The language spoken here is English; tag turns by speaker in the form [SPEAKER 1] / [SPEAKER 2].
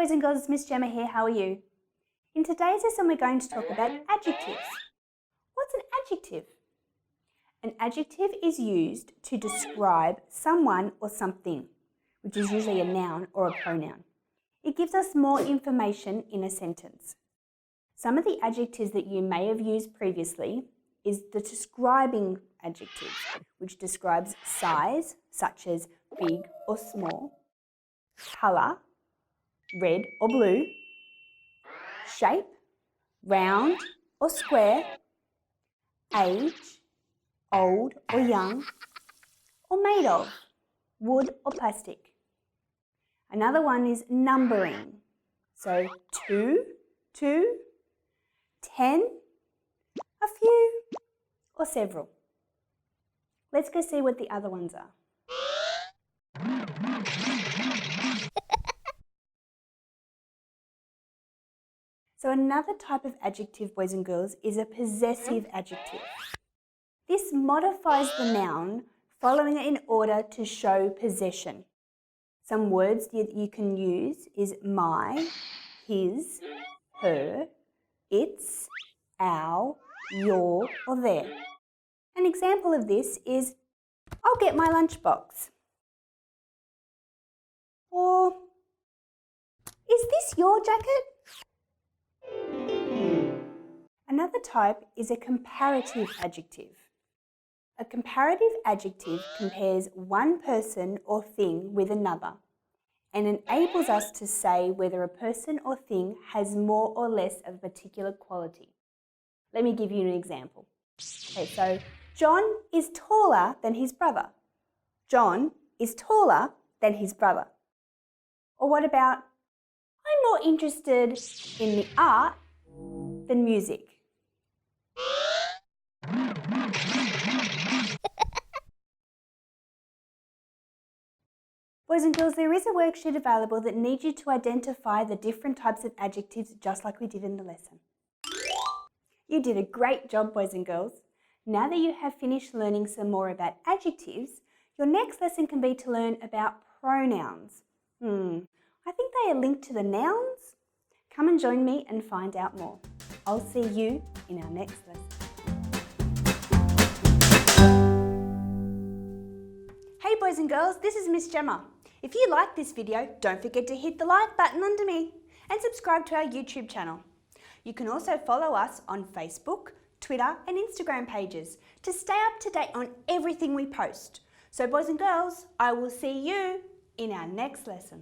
[SPEAKER 1] boys and girls, it's Miss Gemma here. How are you? In today's lesson, we're going to talk about adjectives. What's an adjective? An adjective is used to describe someone or something, which is usually a noun or a pronoun. It gives us more information in a sentence. Some of the adjectives that you may have used previously is the describing adjective, which describes size, such as big or small, colour, red or blue, shape, round or square, age, old or young, or made of, wood or plastic. Another one is numbering. So 2, 2, 10, a few, or several. Let's go see what the other ones are. So another type of adjective, boys and girls, is a possessive adjective. This modifies the noun following it in order to show possession. Some words that you can use is my, his, her, its, our, your, or their. An example of this is, I'll get my lunchbox. Or, is this your jacket? Another type is a comparative adjective. A comparative adjective compares one person or thing with another and enables us to say whether a person or thing has more or less of a particular quality. Let me give you an example. Okay, so John is taller than his brother. John is taller than his brother. Or what about, I'm more interested in the art than music. Boys and girls, there is a worksheet available that needs you to identify the different types of adjectives just like we did in the lesson. You did a great job, boys and girls. Now that you have finished learning some more about adjectives, your next lesson can be to learn about pronouns. I think they are linked to the nouns. Come and join me and find out more. I'll see you in our next lesson. Hey boys and girls, this is Miss Gemma. If you like this video, don't forget to hit the like button under me and subscribe to our YouTube channel. You can also follow us on Facebook, Twitter and Instagram pages to stay up to date on everything we post. So boys and girls, I will see you in our next lesson.